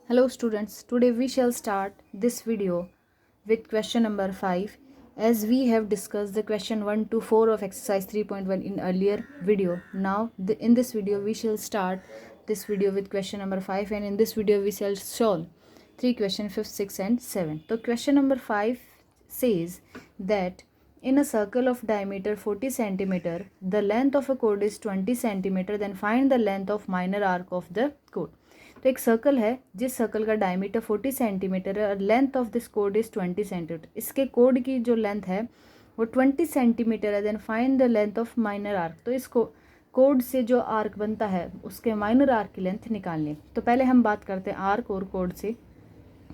Hello students, today we shall start this video with question number 5 as we have discussed the question 1 to 4 of exercise 3.1 in earlier video. Now in this video we shall start this video with question number 5 and in this video we shall solve 3 questions 5, 6 and 7. So question number 5 says that in a circle of diameter 40 centimeter, the length of a chord is 20 centimeter, then find the length of minor arc of the chord. तो एक circle है जिस circle का diameter 40 centimetre है और length of this कोड is 20 centimetre. इसके कोड की जो लेंथ है वो 20 सेंटीमीटर है. Then find the length of minor arc. तो इसको कोड से जो आर्क बनता है उसके माइनर आर्क की लेंथ निकालनी. तो पहले हम बात करते हैं आर्क और कोड से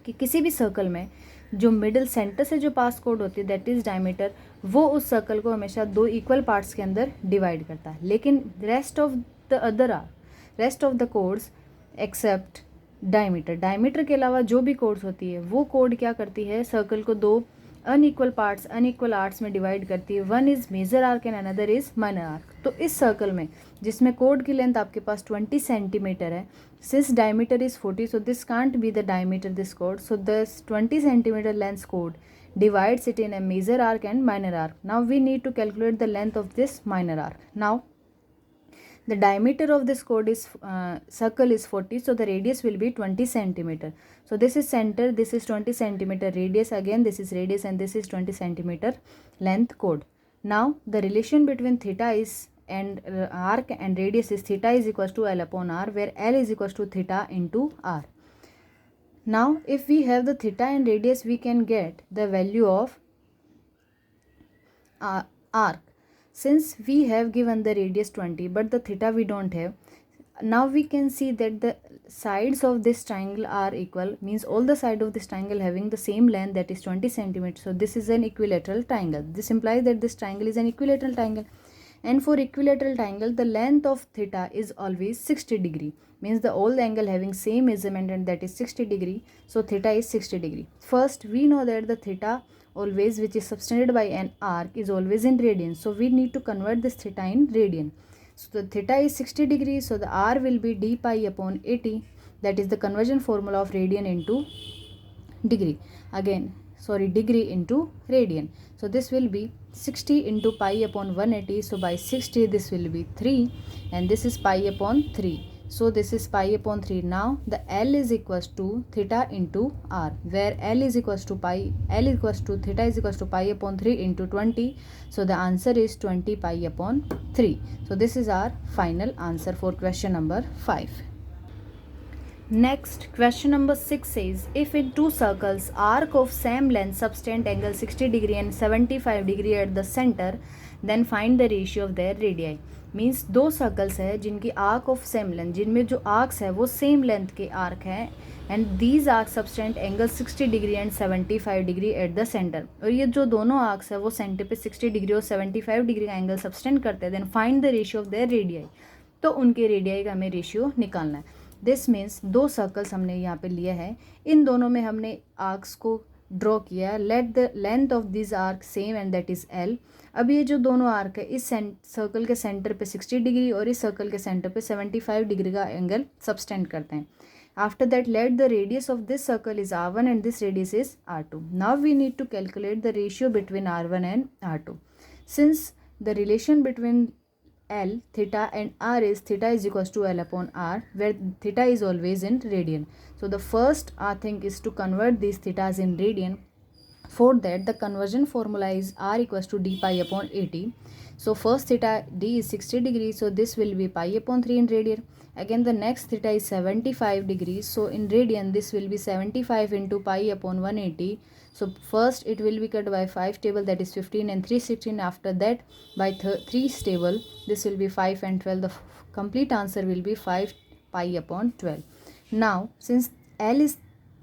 कि किसी भी सर्कल में जो मिडिल सेंटर से जो पास कोड होती है दैट इज डायमीटर, वो उस सर्कल को हमेशा दो इक्वल पार्ट्स के अंदर डिवाइड करता है. लेकिन rest of the chords except diameter के अलावा जो भी कोड्स होती है वो कोड क्या करती है, सर्कल को दो अनइक्वल आर्ट्स में डिवाइड करती है. One is major arc and another is minor arc. तो इस सर्कल में जिसमें कोड की लेंथ आपके पास 20 सेंटीमीटर है, since diameter is 40 so this can't be the diameter this कोड. सो दिस 20 सेंटीमीटर लेंथ कोड divides it in a major arc and minor arc. Now we need to calculate the length of this minor arc. Now the diameter of this chord is circle is 40, so the radius will be 20 centimeter. So this is center, this is 20 centimeter radius, again this is radius and this is 20 centimeter length chord. Now the relation between theta is and arc and radius is theta is equals to L upon R, where L is equals to theta into R. Now if we have the theta and radius, we can get the value of arc. Since we have given the radius 20 but the theta we don't have, now we can see that the sides of this triangle are equal, means all the sides of this triangle having the same length, that is 20 centimeters. So this is an equilateral triangle. This implies that this triangle is an equilateral triangle, and for equilateral triangle the length of theta is always 60 degree, means the all angle having same measurement and that is 60 degree. So theta is 60 degree. First we know that the theta always which is subtended by an arc is always in radian, so we need to convert this theta in radian. So the theta is 60 degrees, so the r will be d pi upon 80, that is the conversion formula of radian into degree. Again degree into radian. So this will be 60 into pi upon 180, so by 60 this will be 3 and this is pi upon 3. So this is pi upon 3. Now the L is equals to theta into R, where L is equals to theta is equals to pi upon 3 into 20. So the answer is 20 pi upon 3. So this is our final answer for question number 5. Next, question number 6 says, if in two circles arc of same length subtend angle 60 degree and 75 degree at the center, then find the ratio of their radii. Means दो circles है जिनकी arc of same length, जिनमें जो arcs है वो same length के arc हैं and these arc substance angle 60 degree and 75 degree at the centre. और ये जो दोनों आर्क्स है वो सेंटर पे 60 डिग्री और 75 डिग्री का एंगल सबस्टेंट करते हैं. Then find the ratio of their radii. तो उनके रेडियाई का हमें रेशियो निकालना है. दिस मीन्स दो सर्कल्स हमने यहाँ पे लिया है, इन दोनों में हमने आर्क्स को ड्रॉ किया. Let the length of this arc same and that is L. अब ये जो दोनों आर्क है इस सर्कल के सेंटर पे 60 डिग्री और इस सर्कल के सेंटर पे 75 डिग्री का एंगल सबस्टेंड करते हैं. After that let the radius of this circle is R1 and this radius is R2. Now we need to calculate the ratio between R1 and R2. Since the relation between L, theta and R is theta is equals to L upon R, where theta is always in radian. So the first thing is to convert these thetas in radian. For that the conversion formula is R equals to d pi upon 80. So first theta d is 60 degrees, so this will be pi upon 3 in radian. Again the next theta is 75 degrees, so in radian this will be 75 into pi upon 180. So first it will be cut by 5 table, that is 15 and 3 16. After that by 3 table this will be 5 and 12. The complete answer will be 5 pi upon 12. Now since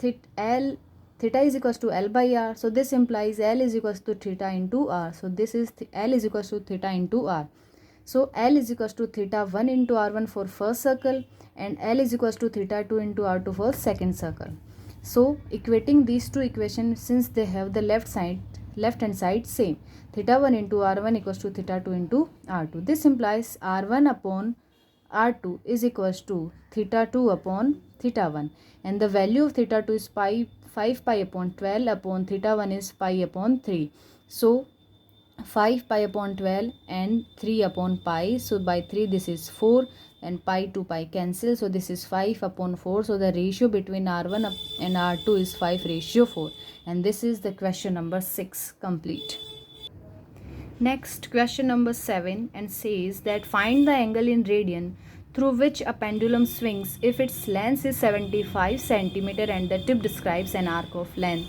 theta is equals to L by R, so this implies L is equals to theta into R. So this is L is equals to theta into R. So L is equals to theta 1 into R1 for first circle and L is equals to theta 2 into R2 for second circle. So equating these two equations, since they have the left hand side same, theta 1 into R1 equals to theta 2 into R2. This implies R1 upon R2 is equals to theta 2 upon theta 1, and the value of theta 2 is 5 pi upon 12 upon theta 1 is pi upon 3. So 5 pi upon 12 and 3 upon pi, so by 3 this is 4, and pi to pi cancel, so this is 5 upon 4. So the ratio between R1 and R2 is 5:4, and this is the question number 6 complete. Next, question number 7 and says that find the angle in radian through which a pendulum swings if its length is 75 cm and the tip describes an arc of length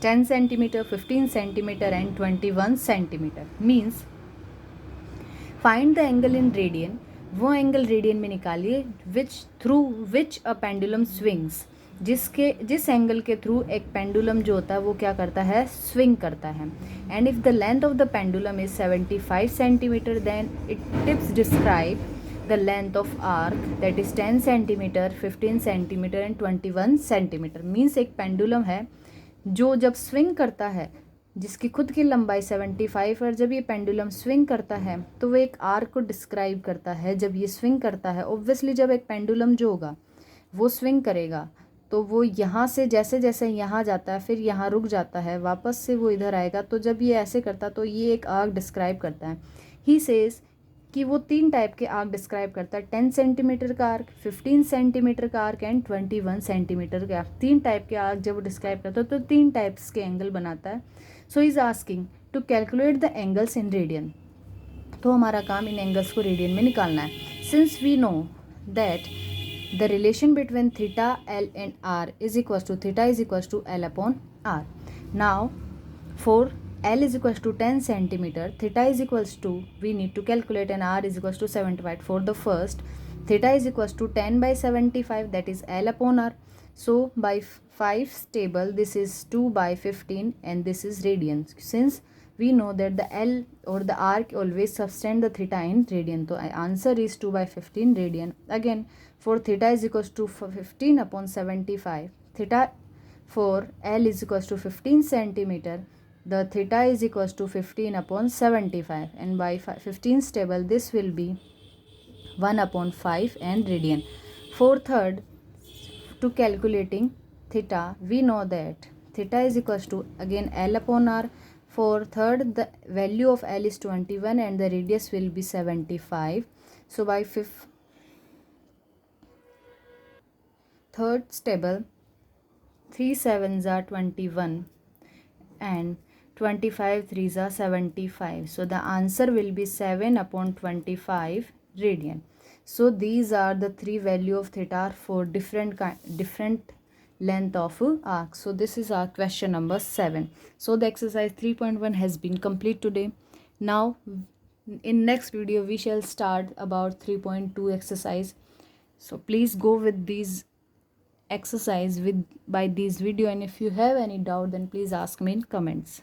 10 cm, 15 cm and 21 cm. Means find the angle in radian, वो angle radian में निकालिए which through which a pendulum swings, जिस angle के through एक pendulum जो होता है वो क्या करता है, स्विंग करता है. And if the length of the pendulum is 75 centimetre then it tips describe the length of arc that is 10 centimeter, 15 centimeter and 21 centimeter. Means एक पेंडुलम है जो जब स्विंग करता है, जिसकी खुद की लंबाई 75 और जब ये पेंडुलम स्विंग करता है तो वो एक आर्क को डिस्क्राइब करता है. जब ये स्विंग करता है, ऑब्वियसली जब एक पेंडुलम जो होगा वो स्विंग करेगा तो वो यहाँ से जैसे जैसे यहाँ जाता है फिर यहाँ रुक जाता है, वापस से वो इधर आएगा. तो जब ये ऐसे करता तो ये एक आर्क डिस्क्राइब करता है. ही सेज कि वो 3 टाइप के आर्क डिस्क्राइब करता है, 10 सेंटीमीटर का आर्क, 15 सेंटीमीटर का आर्क एंड 21 सेंटीमीटर का. 3 टाइप के आर्क जब वो डिस्क्राइब करता है तो 3 टाइप्स के एंगल बनाता है. So is asking to calculate the angles in radian. तो हमारा काम इन एंगल्स को रेडियन में निकालना है. Since we know that the relation between theta L and R is equals to theta is equals to L upon R. Now for L is equals to 10 centimeter, theta is equals to, we need to calculate, and R is equals to 75. For the first, theta is equals to 10 by 75, that is L upon R. So by 5 table, this is 2 by 15 and this is radian. Since we know that the L or the arc always subtend the theta in radian, so answer is 2 by 15 radian. Again, for theta is equals to 15 upon 75, theta for L is equals to 15 centimeter, the theta is equals to 15 upon 75, and by 15 table this will be 1 upon 5 and radian. For third, to calculating theta, we know that theta is equals to again L upon R. For third, the value of L is 21 and the radius will be 75. So by third table, 3 sevens are 21 and 25 threes are 75. So the answer will be 7 upon 25 radian. So these are the 3 value of theta for different length of arc. So this is our question number 7. So the exercise 3.1 has been complete today. Now in next video we shall start about 3.2 exercise. So please go with these exercise by this video, and if you have any doubt then please ask me in comments.